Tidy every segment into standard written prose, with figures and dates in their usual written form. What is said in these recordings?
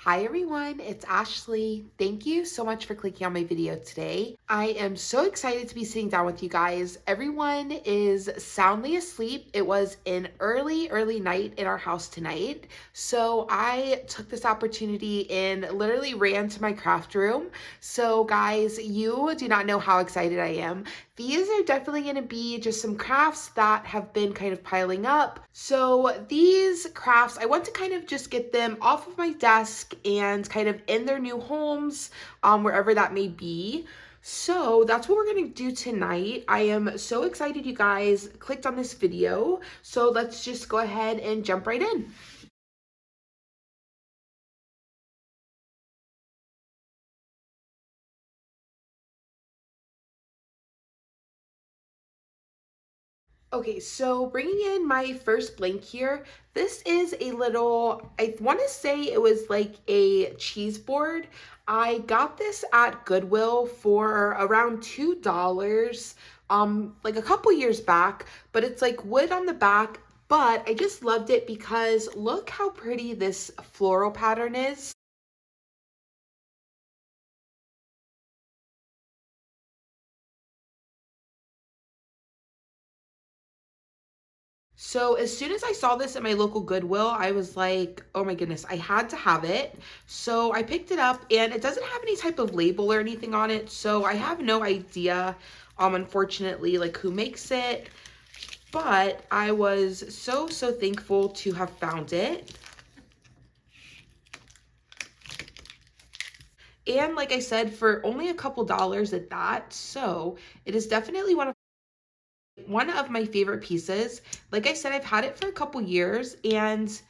Hi everyone, it's Ashley. Thank you so much for clicking on my video today. I am so excited to be sitting down with you guys. Everyone is soundly asleep. It was an early night in our house tonight. So I took this opportunity and literally ran to my craft room. So guys, you do not know how excited I am. These are definitely going to be just some crafts that have been kind of piling up. So these crafts, I want to kind of just get them off of my desk and kind of in their new homes, wherever that may be. So that's what we're going to do tonight. I am so excited you guys clicked on this video. So let's just go ahead and jump right in. Okay, so bringing in my first blank here, this is a little, I want to say it was like a cheese board. I got this at Goodwill for around $2, like a couple years back, but it's like wood on the back, but I just loved it because look how pretty this floral pattern is. So as soon as I saw this at my local Goodwill, I was like, oh my goodness, I had to have it. So I picked it up and it doesn't have any type of label or anything on it. So I have no idea, unfortunately, like who makes it. But I was so thankful to have found it. And like I said, for only a couple dollars at that. So it is definitely one of my favorite pieces. Like I said, I've had it for a couple years and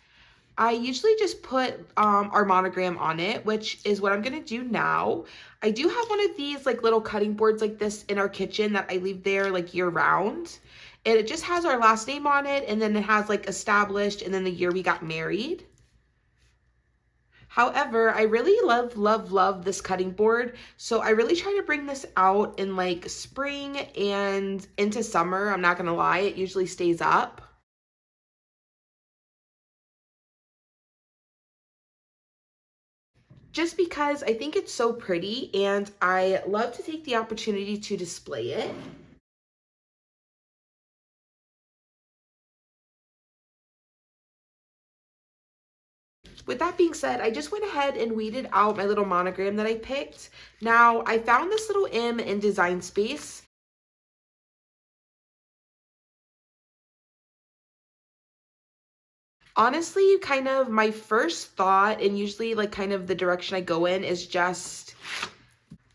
I usually just put our monogram on it, which is what I'm gonna do now. I do have one of these like little cutting boards like this in our kitchen that I leave there like year round. And it just has our last name on it, and then it has like established and then the year we got married. However, I really love this cutting board. So I really try to bring this out in like spring and into summer. I'm not gonna lie, it usually stays up. Just because I think it's so pretty and I love to take the opportunity to display it. With that being said, I just went ahead and weeded out my little monogram that I picked. Now, I found this little M in Design Space. Honestly, kind of my first thought, and usually like kind of the direction I go in, is just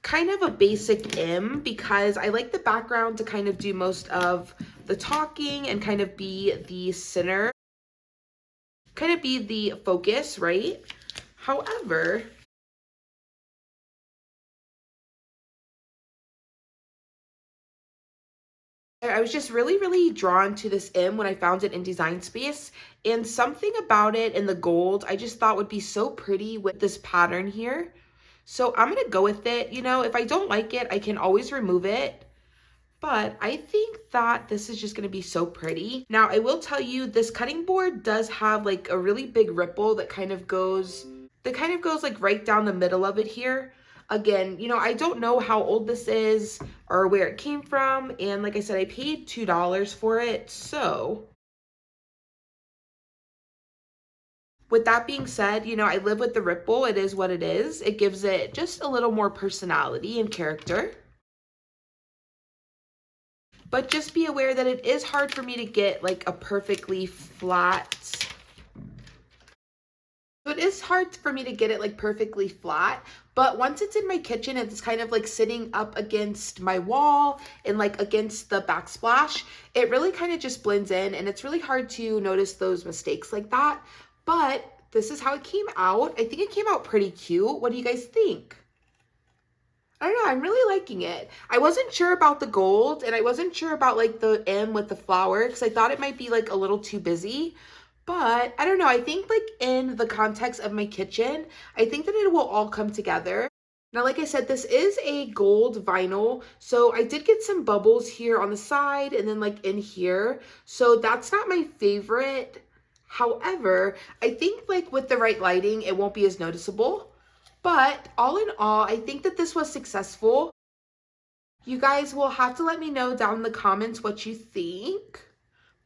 kind of a basic M, because I like the background to kind of do most of the talking and kind of be the center, kind of be the focus, right? However, I was just really drawn to this M when I found it in Design Space, and something about it in the gold I just thought would be so pretty with this pattern here. So I'm gonna go with it. You know, if I don't like it, I can always remove it. But I think that this is just gonna be so pretty. Now, I will tell you, this cutting board does have like a really big ripple that kind of goes like right down the middle of it here. Again, you know, I don't know how old this is or where it came from. And like I said, I paid $2 for it. So with that being said, you know, I live with the ripple. It is what it is. It gives it just a little more personality and character. But just be aware that it is hard for me to get like a perfectly flat. So it is hard for me to get it like perfectly flat, but once it's in my kitchen, it's kind of like sitting up against my wall and like against the backsplash, it really kind of just blends in, and it's really hard to notice those mistakes like that. But this is how it came out. I think it came out pretty cute. What do you guys think? I don't know, I'm really liking it. I wasn't sure about the gold, and I wasn't sure about like the M with the flower because I thought it might be like a little too busy. But I don't know, I think like in the context of my kitchen, I think that it will all come together. Now, like I said, this is a gold vinyl. So I did get some bubbles here on the side and then like in here. So that's not my favorite. However, I think like with the right lighting, it won't be as noticeable. But all in all, I think that this was successful. You guys will have to let me know down in the comments what you think.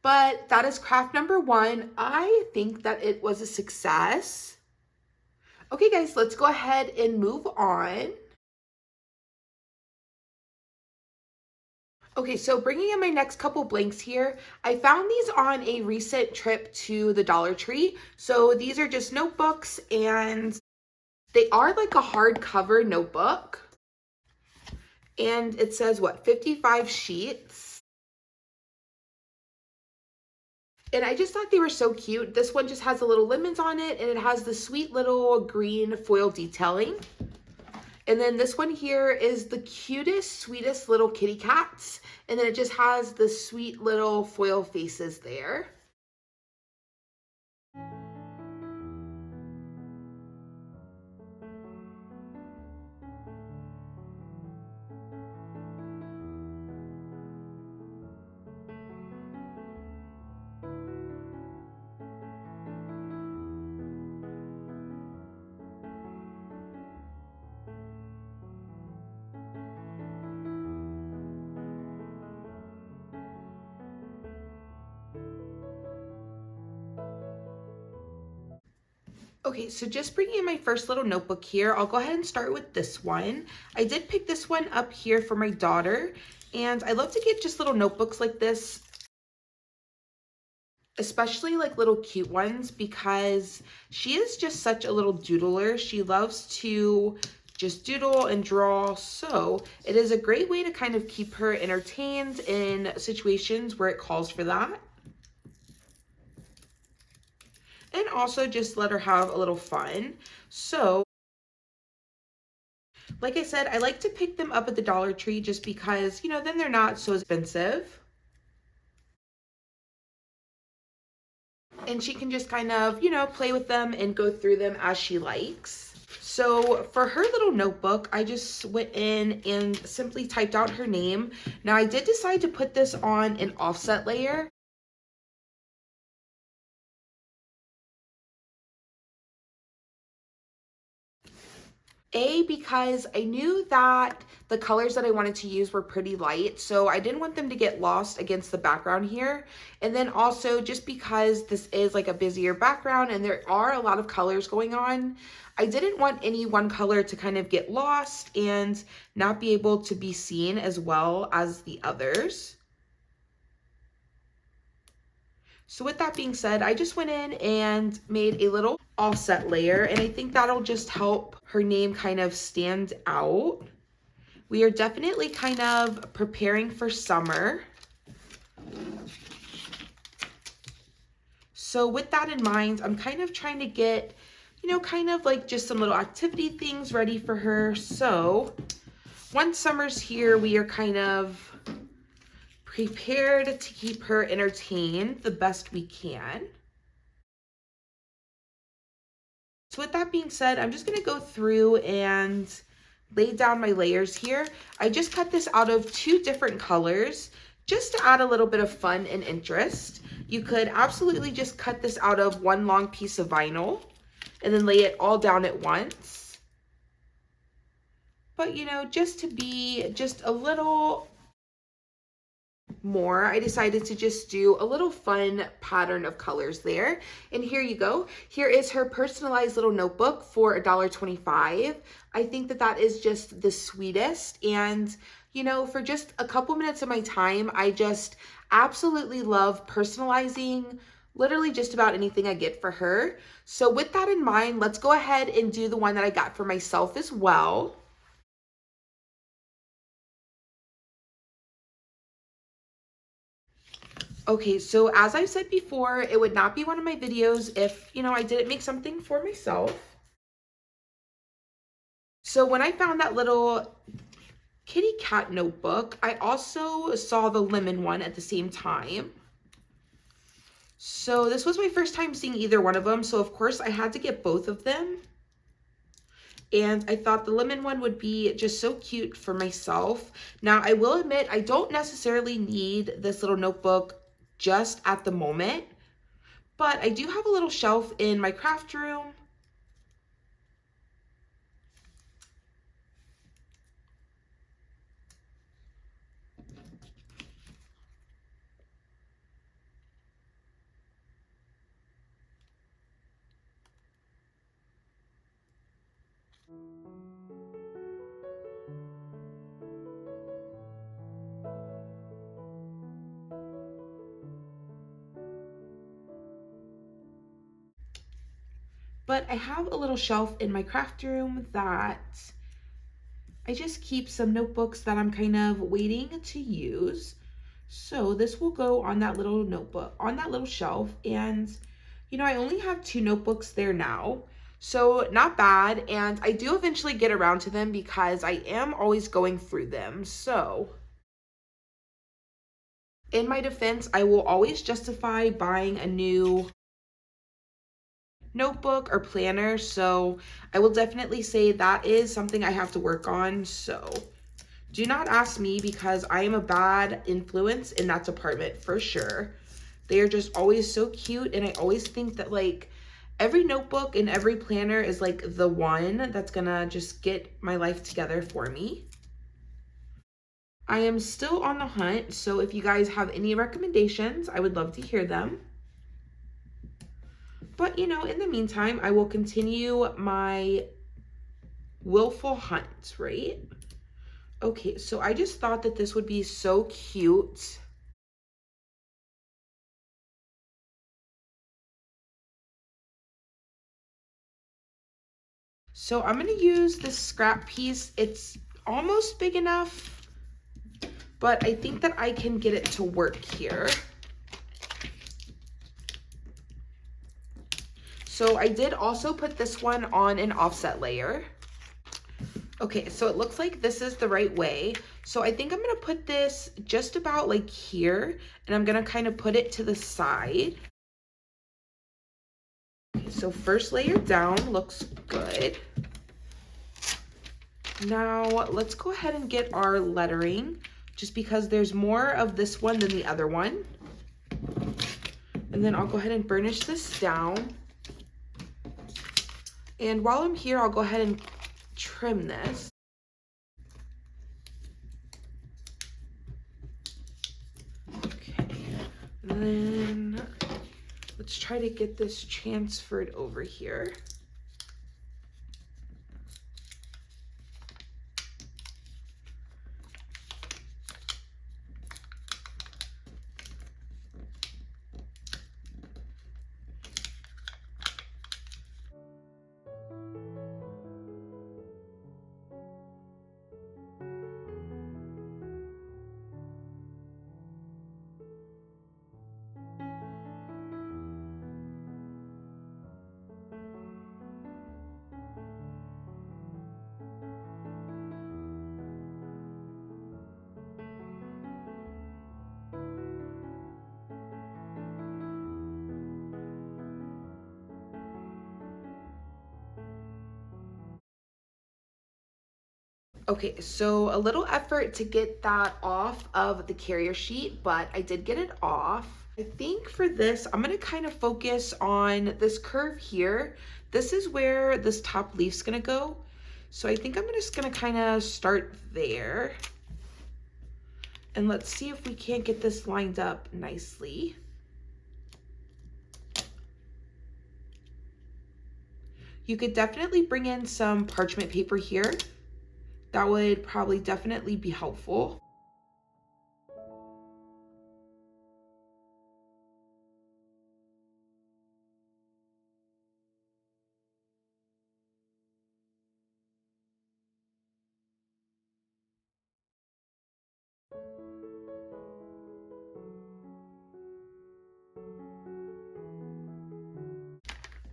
But that is craft number 1. I think that it was a success. Okay, guys, let's go ahead and move on. Okay, so bringing in my next couple blanks here, I found these on a recent trip to the Dollar Tree. So these are just notebooks, and they are like a hardcover notebook. And it says, what, 55 sheets? And I just thought they were so cute. This one just has the little lemons on it, and it has the sweet little green foil detailing. And then this one here is the cutest, sweetest little kitty cats. And then it just has the sweet little foil faces there. Okay, so just bringing in my first little notebook here, I'll go ahead and start with this one. I did pick this one up here for my daughter, and I love to get just little notebooks like this, especially like little cute ones, because she is just such a little doodler. She loves to just doodle and draw, so it is a great way to kind of keep her entertained in situations where it calls for that. And also just let her have a little fun. So, like I said, I like to pick them up at the Dollar Tree just because, you know, then they're not so expensive. And she can just kind of, you know, play with them and go through them as she likes. So for her little notebook, I just went in and simply typed out her name. Now I did decide to put this on an offset layer. Because I knew that the colors that I wanted to use were pretty light, so I didn't want them to get lost against the background here. And then also just because this is like a busier background and there are a lot of colors going on, I didn't want any one color to kind of get lost and not be able to be seen as well as the others. So with that being said, I just went in and made a little offset layer, and I think that'll just help her name kind of stand out. We are definitely kind of preparing for summer. So with that in mind, I'm kind of trying to get, you know, kind of like just some little activity things ready for her. So once summer's here, we are kind of prepared to keep her entertained the best we can. So with that being said, I'm just going to go through and lay down my layers here. I just cut this out of 2 different colors just to add a little bit of fun and interest. You could absolutely just cut this out of one long piece of vinyl and then lay it all down at once. But you know, just to be just a little more, I decided to just do a little fun pattern of colors there. And here you go. Here is her personalized little notebook for $1.25. I think that that is just the sweetest. And you know, for just a couple minutes of my time, I just absolutely love personalizing literally just about anything I get for her. So with that in mind, let's go ahead and do the one that I got for myself as well. Okay, so as I've said before, it would not be one of my videos if, you know, I didn't make something for myself. So when I found that little kitty cat notebook, I also saw the lemon one at the same time. So this was my first time seeing either one of them, so of course I had to get both of them. And I thought the lemon one would be just so cute for myself. Now, I will admit, I don't necessarily need this little notebook just at the moment, But I do have a little shelf in my craft room. But I have a little shelf in my craft room that I just keep some notebooks that I'm kind of waiting to use. So this will go on that little notebook, on that little shelf. And, you know, I only have 2 notebooks there now. So not bad. And I do eventually get around to them because I am always going through them. So in my defense, I will always justify buying a new notebook or planner. So I will definitely say that is something I have to work on. So do not ask me because I am a bad influence in that department for sure. They are just always so cute, and I always think that like every notebook and every planner is like the one that's gonna just get my life together for me. I am still on the hunt, so if you guys have any recommendations, I would love to hear them. But you know, in the meantime, I will continue my willful hunt, right? Okay, so I just thought that this would be so cute. So I'm gonna use this scrap piece. It's almost big enough, but I think that I can get it to work here. So I did also put this one on an offset layer. Okay, so it looks like this is the right way. So I think I'm gonna put this just about like here, and I'm gonna kind of put it to the side. Okay, so first layer down looks good. Now let's go ahead and get our lettering, just because there's more of this one than the other one. And then I'll go ahead and burnish this down. And while I'm here, I'll go ahead and trim this. Okay, and then let's try to get this transferred over here. Okay, so a little effort to get that off of the carrier sheet, but I did get it off. I think for this, I'm gonna kind of focus on this curve here. This is where this top leaf's gonna go. So I think I'm just gonna kind of start there. And let's see if we can't get this lined up nicely. You could definitely bring in some parchment paper here. That would probably definitely be helpful.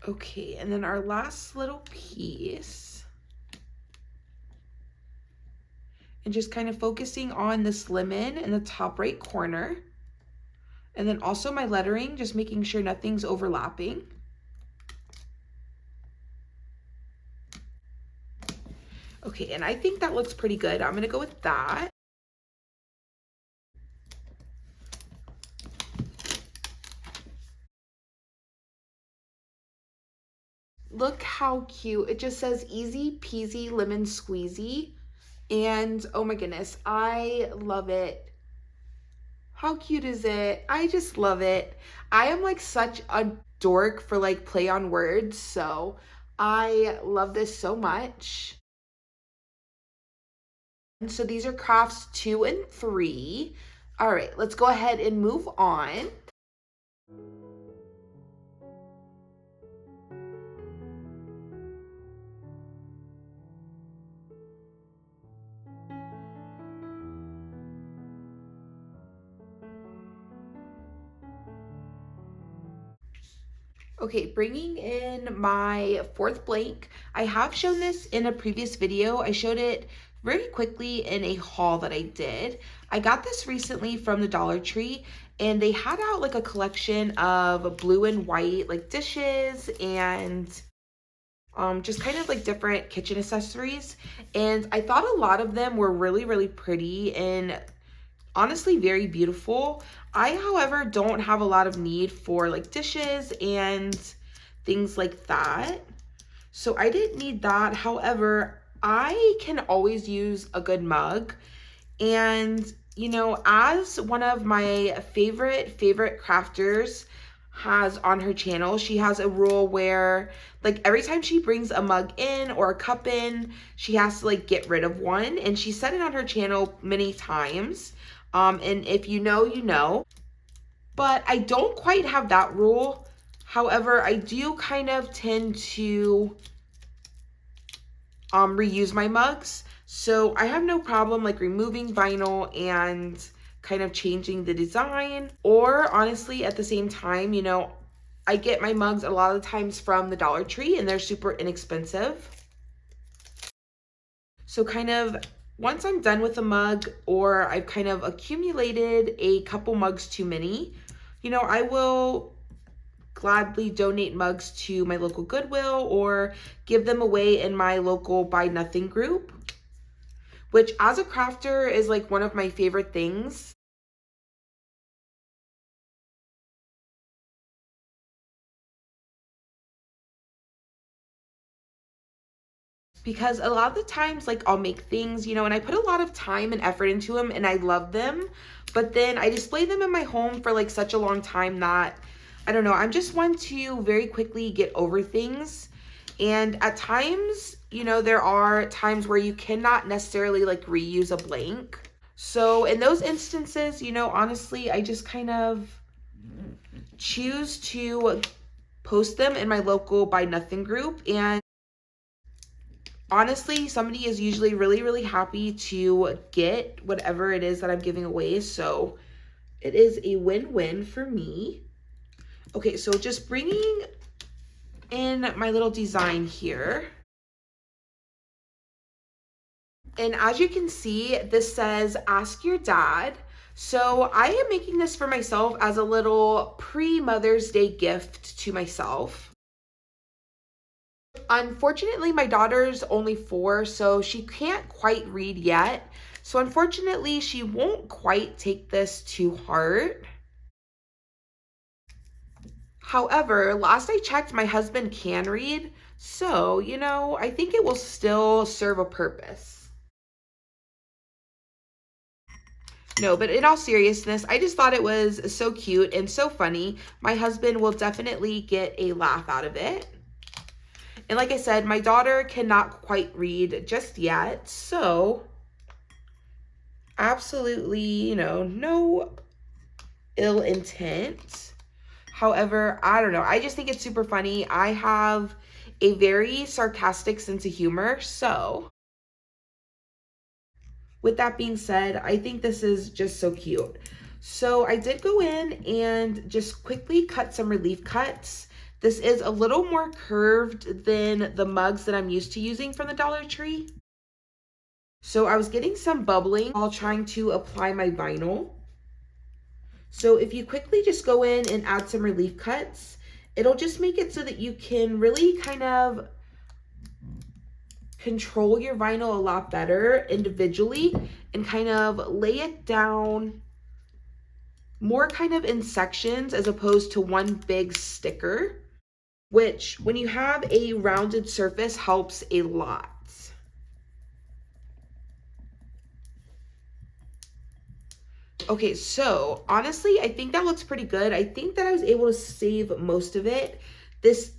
Okay, and then our last little piece. And just kind of focusing on this lemon in the top right corner. And then also my lettering, just making sure nothing's overlapping. Okay, and I think that looks pretty good. I'm gonna go with that. Look how cute. It just says easy peasy lemon squeezy. And oh my goodness, I love it. How cute is it? I just love it. I am like such a dork for like play on words, so I love this so much. And so these are crafts 2 and 3. All right, let's go ahead and move on. Okay, bringing in my 4th blank. I have shown this in a previous video. I showed it very quickly in a haul that I did. I got this recently from the Dollar Tree, and they had out like a collection of blue and white like dishes and just kind of like different kitchen accessories. And I thought a lot of them were really, really pretty and honestly very beautiful. I, however, don't have a lot of need for like dishes and things like that. So I didn't need that. However, I can always use a good mug. And, you know, as one of my favorite crafters has on her channel, she has a rule where like every time she brings a mug in or a cup in, she has to like get rid of one. And she said it on her channel many times. And if you know, you know. But I don't quite have that rule. However, I do kind of tend to reuse my mugs. So I have no problem like removing vinyl and kind of changing the design. Or honestly, at the same time, you know, I get my mugs a lot of times from the Dollar Tree and they're super inexpensive. So kind of once I'm done with a mug or I've kind of accumulated a couple mugs too many, you know, I will gladly donate mugs to my local Goodwill or give them away in my local Buy Nothing group, which as a crafter is like one of my favorite things. Because a lot of the times, like I'll make things, you know, and I put a lot of time and effort into them and I love them, but then I display them in my home for like such a long time that, I don't know, I'm just one to very quickly get over things. And at times, you know, there are times where you cannot necessarily like reuse a blank. So in those instances, you know, honestly, I just kind of choose to post them in my local Buy Nothing group. And honestly, somebody is usually really, really happy to get whatever it is that I'm giving away. So it is a win-win for me. Okay, so just bringing in my little design here. And as you can see, this says, ask your dad. So I am making this for myself as a little pre-Mother's Day gift to myself. Unfortunately, my daughter's only 4, so she can't quite read yet. So unfortunately, she won't quite take this to heart. However, last I checked, my husband can read. So, you know, I think it will still serve a purpose. No, but in all seriousness, I just thought it was so cute and so funny. My husband will definitely get a laugh out of it. And like I said, my daughter cannot quite read just yet, so absolutely, you know, no ill intent. However, I don't know. I just think it's super funny. I have a very sarcastic sense of humor, so with that being said, I think this is just so cute. So I did go in and just quickly cut some relief cuts. This is a little more curved than the mugs that I'm used to using from the Dollar Tree. So I was getting some bubbling while trying to apply my vinyl. So if you quickly just go in and add some relief cuts, it'll just make it so that you can really kind of control your vinyl a lot better individually and kind of lay it down more kind of in sections as opposed to one big sticker. which when you have a rounded surface helps a lot. Okay, so honestly, I think that looks pretty good. I think that I was able to save most of it. This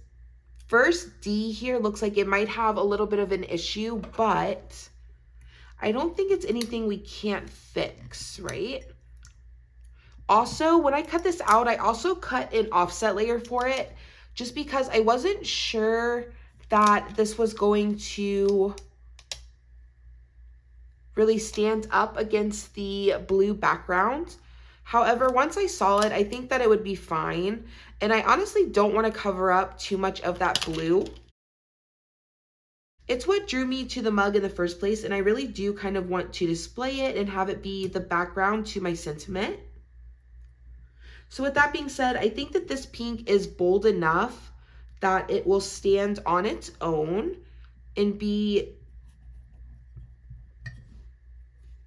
first D here looks like it might have a little bit of an issue, but I don't think it's anything we can't fix, right? Also, when I cut this out, I also cut an offset layer for it just because I wasn't sure that this was going to really stand up against the blue background. However, once I saw it, I think that it would be fine. And I honestly don't want to cover up too much of that blue. It's what drew me to the mug in the first place, and I really do kind of want to display it and have it be the background to my sentiment. So with that being said, I think that this pink is bold enough that it will stand on its own and be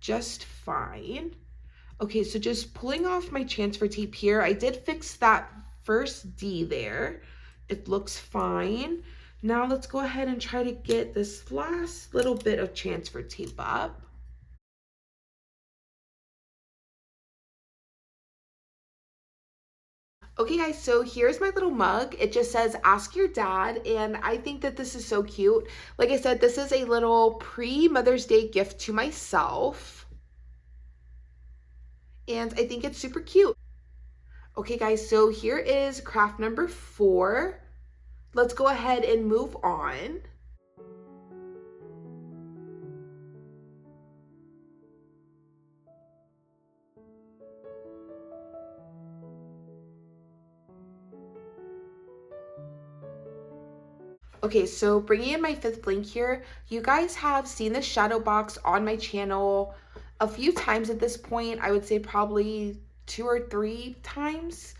just fine. Okay, so just pulling off my transfer tape here, I did fix that first D there. It looks fine. Now let's go ahead and try to get this last little bit of transfer tape up. Okay guys, so here's my little mug. It just says, ask your dad, and I think that this is so cute. Like I said, this is a little pre-Mother's Day gift to myself, and I think it's super cute. Okay guys, so here is craft number 4. Let's go ahead and move on. Okay, so bringing in my 5th blank here, you guys have seen this shadow box on my channel a few times at this point. I would say probably 2 or 3 times.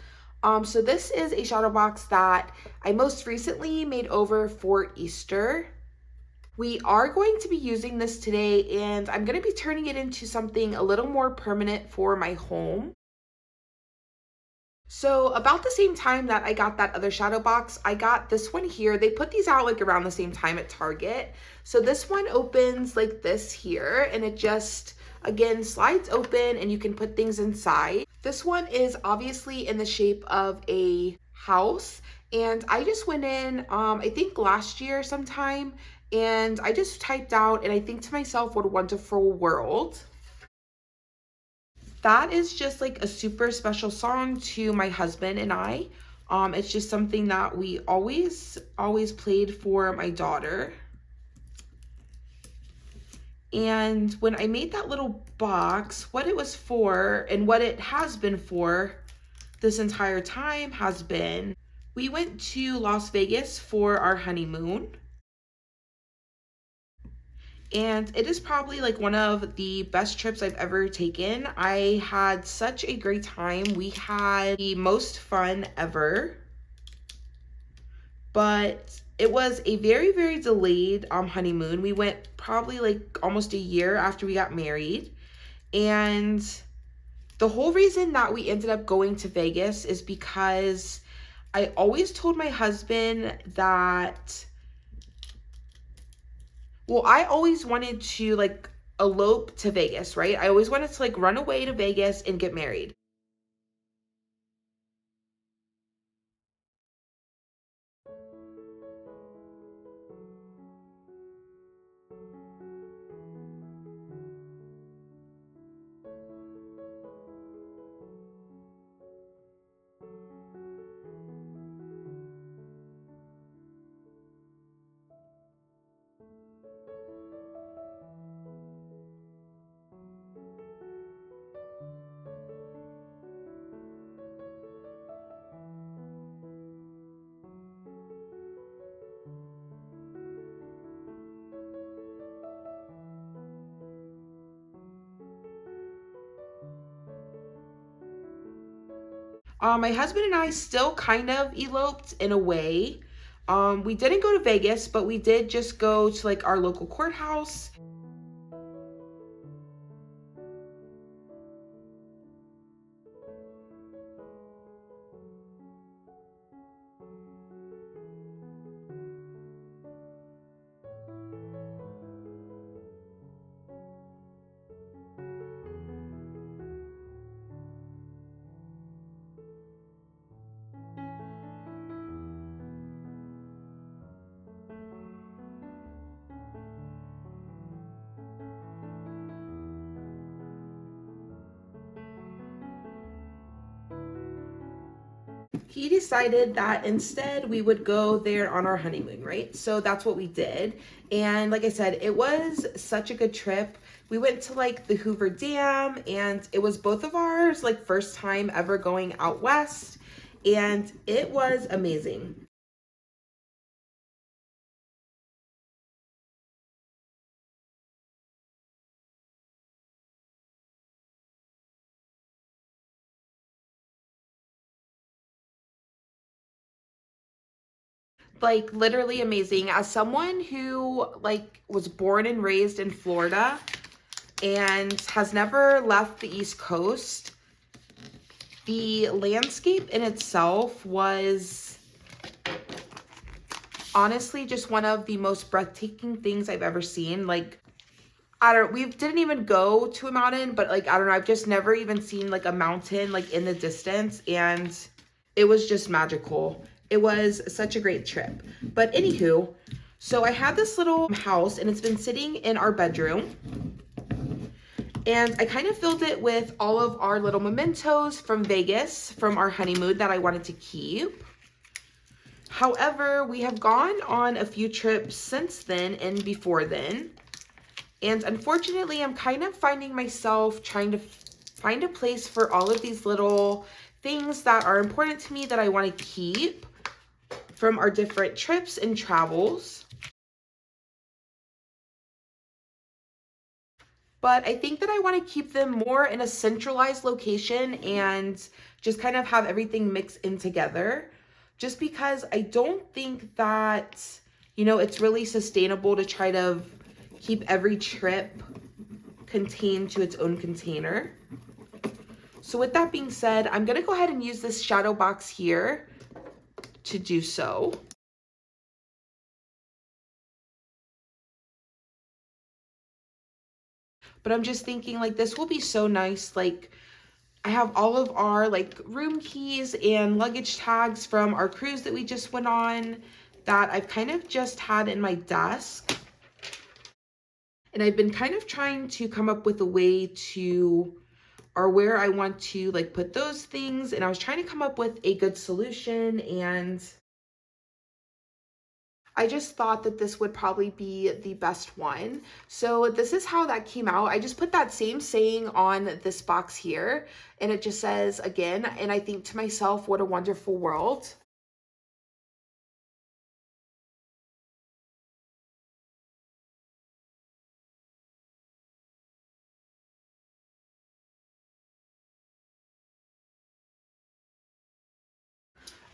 So this is a shadow box that I most recently made over for Easter. We are going to be using this today, and I'm going to be turning it into something a little more permanent for my home. So about the same time that I got that other shadow box, I got this one here. They put these out like around the same time at Target. So this one opens like this here, and it just, again, slides open and you can put things inside. This one is obviously in the shape of a house, and I just went in, I think last year sometime, and I just typed out, and I think to myself, what a wonderful world. That is just like a super special song to my husband and I. It's just something that we always played for my daughter. And when I made that little box, what it was for and what it has been for this entire time has been, we went to Las Vegas for our honeymoon. And it is probably like one of the best trips I've ever taken. I had such a great time. We had the most fun ever. But it was a very, very delayed honeymoon. We went probably like almost a year after we got married. And the whole reason that we ended up going to Vegas is because I always told my husband that, well, I always wanted to like elope to Vegas, right? I always wanted to like run away to Vegas and get married. My husband and I still kind of eloped in a way. We didn't go to Vegas, but we did just go to like our local courthouse. he decided that instead we would go there on our honeymoon, right? So that's what we did. And like I said, it was such a good trip. We went to like the Hoover Dam, and it was both of ours like first time ever going out west, and it was amazing. Like literally amazing. As someone who like was born and raised in Florida and has never left the East Coast, the landscape in itself was honestly just one of the most breathtaking things I've ever seen. Like, I don't, we didn't even go to a mountain, but like, I don't know, I've just never even seen like a mountain like in the distance, and it was just magical. It was such a great trip. But anywho, so I had this little house and it's been sitting in our bedroom, and I kind of filled it with all of our little mementos from Vegas, from our honeymoon that I wanted to keep. However, we have gone on a few trips since then and before then. And unfortunately, I'm kind of finding myself trying to find a place for all of these little things that are important to me that I want to keep from our different trips and travels. But I think that I want to keep them more in a centralized location and just kind of have everything mixed in together. Just because I don't think that, you know, it's really sustainable to try to keep every trip contained to its own container. So with that being said, I'm going to go ahead and use this shadow box here to do so. But I'm just thinking like this will be so nice. Like I have all of our like room keys and luggage tags from our cruise that we just went on that I've kind of just had in my desk. And I've been kind of trying to come up with a way to, or where I want to like put those things. And I was trying to come up with a good solution, and I just thought that this would probably be the best one. So this is how that came out. I just put that same saying on this box here, and it just says again, and I think to myself, what a wonderful world.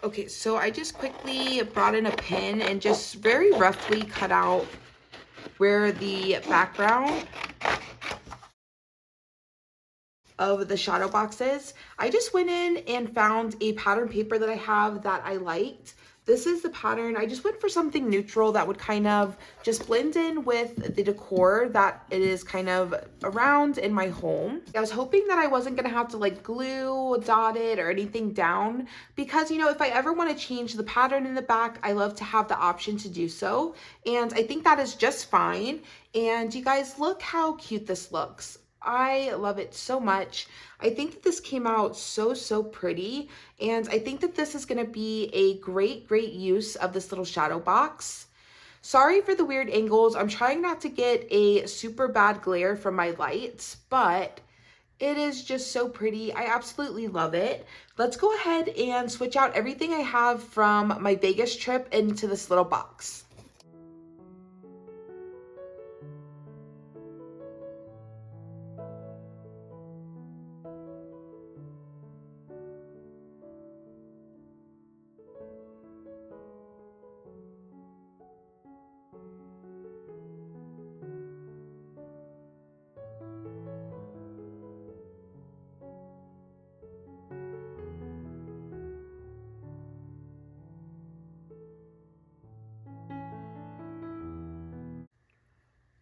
Okay, so I just quickly brought in a pen and just very roughly cut out where the background of the shadow boxes. I just went in and found a pattern paper that I have that I liked. This is the pattern. I just went for something neutral that would kind of just blend in with the decor that it is kind of around in my home. I was hoping that I wasn't gonna have to like glue, dot it, or anything down, because you know, if I ever want to change the pattern in the back, I love to have the option to do so. And I think that is just fine. And you guys, look how cute this looks. I love it so much. I think that this came out so pretty, and I think that this is going to be a great use of this little shadow box. Sorry for the weird angles. I'm trying not to get a super bad glare from my lights, but it is just so pretty. I absolutely love it. Let's go ahead and switch out everything I have from my Vegas trip into this little box.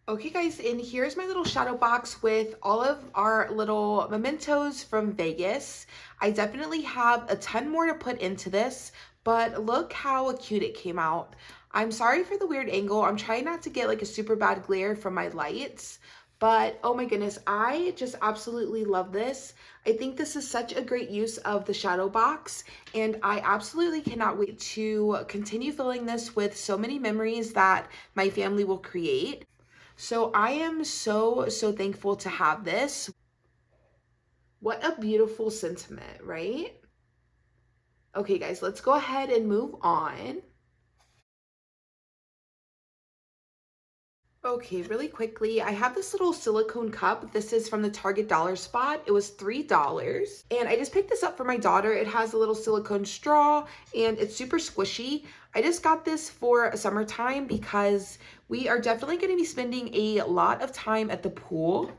Okay guys, and here's my little shadow box with all of our little mementos from Vegas. I definitely have a ton more to put into this, but look how cute it came out. I'm sorry for the weird angle. I'm trying not to get like a super bad glare from my lights, But oh my goodness, I just absolutely love this. I think this is such a great use of the shadow box, and I absolutely cannot wait to continue filling this with so many memories that my family will create. So I am so thankful to have this. What a beautiful sentiment, right? Okay, guys, let's go ahead and move on. Okay, really quickly, I have this little silicone cup. This is from the Target dollar spot. It was $3. And I just picked this up for my daughter. It has a little silicone straw and it's super squishy. I just got this for summertime because we are definitely going to be spending a lot of time at the pool.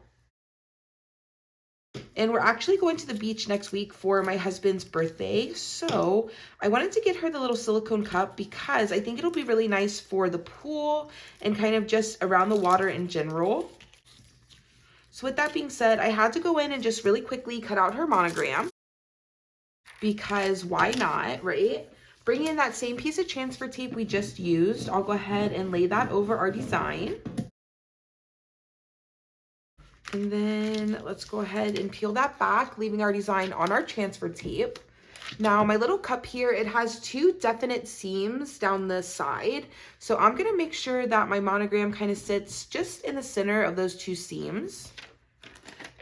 And we're actually going to the beach next week for my husband's birthday. So I wanted to get her the little silicone cup because I think it'll be really nice for the pool and kind of just around the water in general. So with that being said, I had to go in and just really quickly cut out her monogram because why not, right? Bring in that same piece of transfer tape we just used. I'll go ahead and lay that over our design. And then let's go ahead and peel that back, leaving our design on our transfer tape. Now my little cup here, it has two definite seams down the side. So I'm gonna make sure that my monogram kind of sits just in the center of those two seams.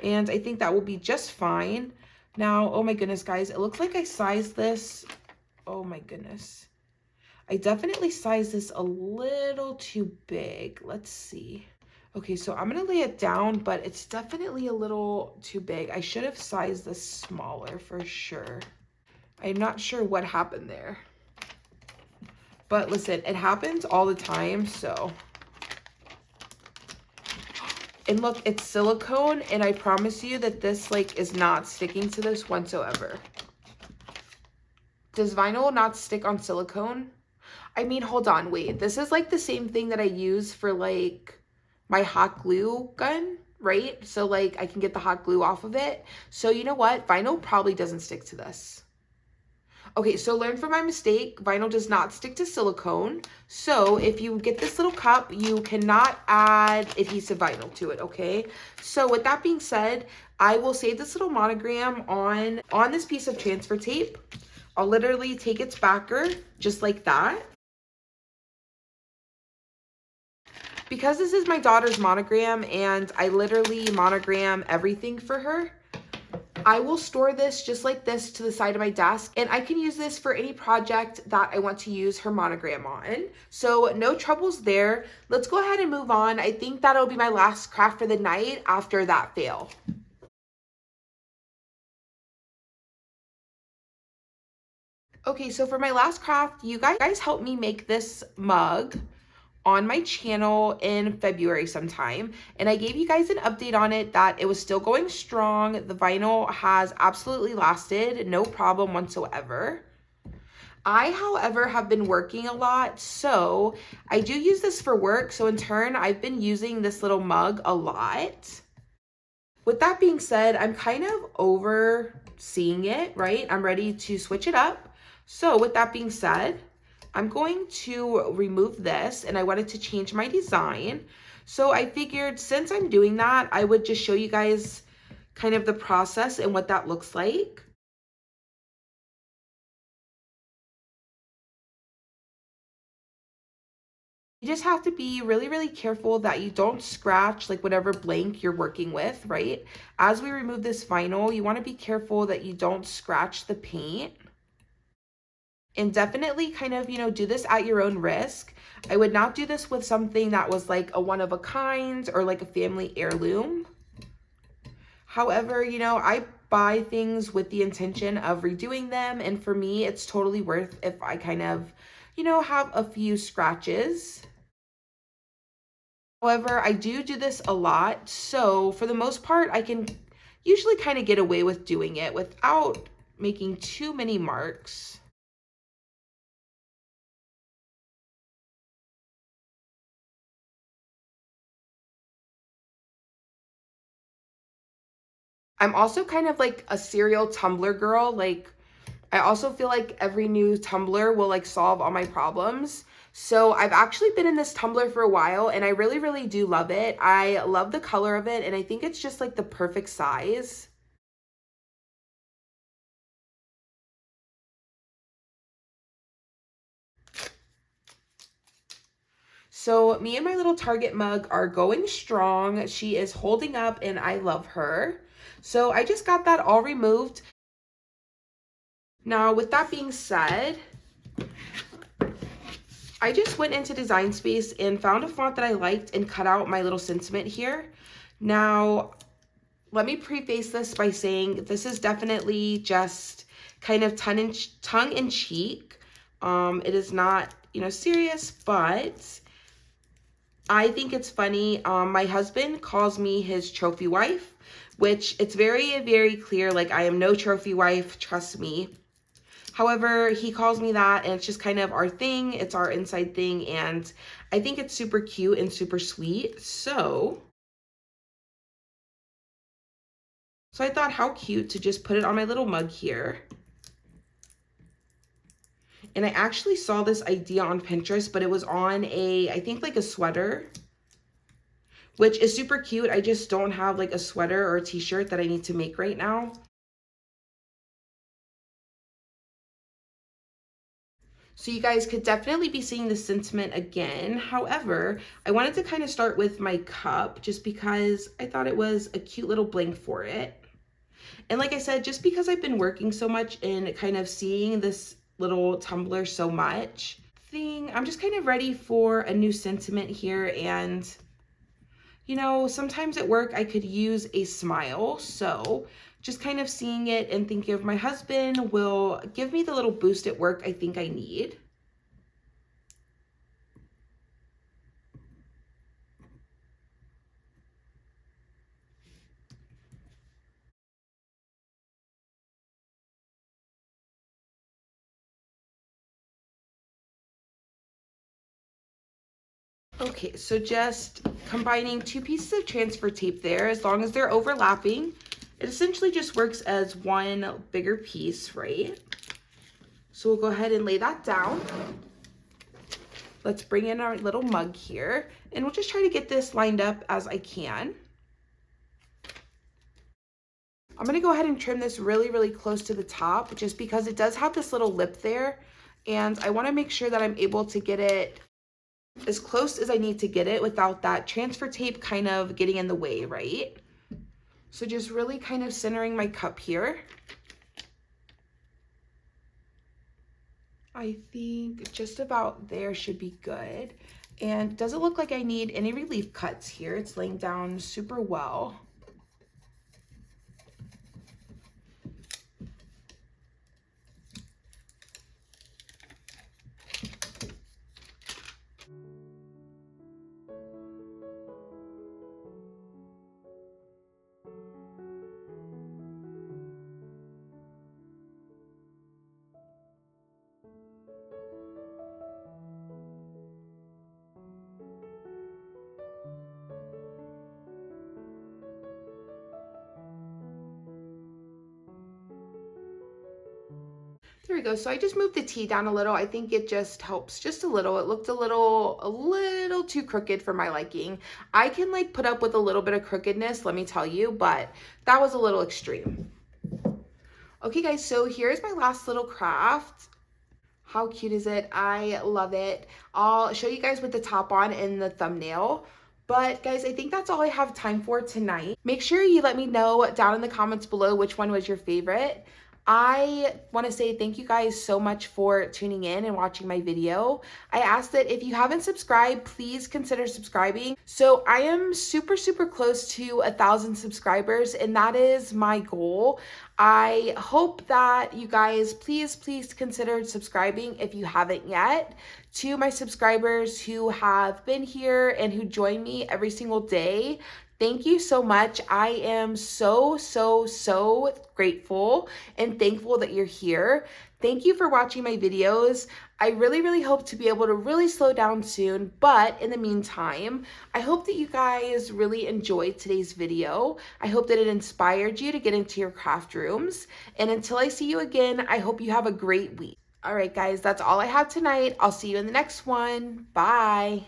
And I think that will be just fine. Now, oh my goodness, guys, it looks like I sized this. Oh my goodness. I definitely sized this a little too big. Let's see. Okay, so I'm gonna lay it down, but it's definitely a little too big. I should have sized this smaller for sure. I'm not sure what happened there. But listen, it happens all the time, so. And look, it's silicone, and I promise you that this like is not sticking to this whatsoever. Does vinyl not stick on silicone? I mean, hold on, wait. This is like the same thing that I use for like my hot glue gun, right? So like I can get the hot glue off of it. So you know what? Vinyl probably doesn't stick to this. Okay, so learn from my mistake. Vinyl does not stick to silicone. So if you get this little cup, you cannot add adhesive vinyl to it, okay? So with that being said, I will save this little monogram on this piece of transfer tape. I'll literally take its backer just like that. Because this is my daughter's monogram and I literally monogram everything for her, I will store this just like this to the side of my desk, and I can use this for any project that I want to use her monogram on. So no troubles there. Let's go ahead and move on. I think that'll be my last craft for the night after that fail. Okay, so for my last craft, you guys helped me make this mug on my channel in February sometime, and I gave you guys an update on it that it was still going strong. The vinyl has absolutely lasted, no problem whatsoever. I, however, have been working a lot, so I do use this for work. So in turn, I've been using this little mug a lot. With that being said, I'm kind of over seeing it, right? I'm ready to switch it up. So with that being said, I'm going to remove this, and I wanted to change my design. So I figured since I'm doing that, I would just show you guys kind of the process and what that looks like. You just have to be really careful that you don't scratch like whatever blank you're working with, right? As we remove this vinyl, you want to be careful that you don't scratch the paint. And definitely kind of, you know, do this at your own risk. I would not do this with something that was like a one of a kind or like a family heirloom. However, you know, I buy things with the intention of redoing them. And for me, it's totally worth if I kind of, you know, have a few scratches. However, I do this a lot. So for the most part, I can usually kind of get away with doing it without making too many marks. I'm also kind of like a serial Tumblr girl. Like, I also feel like every new tumbler will like solve all my problems. So I've actually been in this tumbler for a while and I really, really do love it. I love the color of it and I think it's just like the perfect size. So me and my little Target mug are going strong. She is holding up and I love her. So I just got that all removed. Now with that being said, I just went into Design Space and found a font that I liked and cut out my little sentiment here. Now, let me preface this by saying this is definitely just kind of tongue in cheek. It is not, you know, serious, but I think it's funny. My husband calls me his trophy wife, which it's very, very clear, like I am no trophy wife, trust me. However, he calls me that and it's just kind of our thing. It's our inside thing. And I think it's super cute and super sweet. So I thought how cute to just put it on my little mug here. And I actually saw this idea on Pinterest, but it was on I think like a sweater, which is super cute. I just don't have like a sweater or a t-shirt that I need to make right now. So you guys could definitely be seeing the sentiment again. However, I wanted to kind of start with my cup just because I thought it was a cute little bling for it. And like I said, just because I've been working so much and kind of seeing this little tumbler so much, I'm just kind of ready for a new sentiment here. And, you know, sometimes at work I could use a smile. So just kind of seeing it and thinking of my husband will give me the little boost at work I think I need. Okay, so just combining two pieces of transfer tape there, as long as they're overlapping, it essentially just works as one bigger piece, right? So we'll go ahead and lay that down. Let's bring in our little mug here, and we'll just try to get this lined up as I can. I'm gonna go ahead and trim this really, really close to the top, just because it does have this little lip there, and I wanna make sure that I'm able to get it as close as I need to get it without that transfer tape kind of getting in the way, right? So just really kind of centering my cup here. I think just about there should be good. And doesn't look like I need any relief cuts here. It's laying down super well. There we go. So I just moved the T down a little. I think it just helps just a little. It looked a little too crooked for my liking. I can like put up with a little bit of crookedness, let me tell you, but that was a little extreme. Okay guys, so here's my last little craft. How cute is it? I love it. I'll show you guys with the top on in the thumbnail. But guys, I think that's all I have time for tonight. Make sure you let me know down in the comments below which one was your favorite. I want to say thank you guys so much for tuning in and watching my video. I ask that if you haven't subscribed, please consider subscribing. So I am super, super close to 1,000 subscribers, and that is my goal. I hope that you guys please consider subscribing if you haven't yet. To my subscribers who have been here and who join me every single day, thank you so much. I am so grateful and thankful that you're here. Thank you for watching my videos. I really hope to be able to really slow down soon, but in the meantime, I hope that you guys really enjoyed today's video. I hope that it inspired you to get into your craft rooms. And until I see you again, I hope you have a great week. All right, guys, that's all I have tonight. I'll see you in the next one. Bye.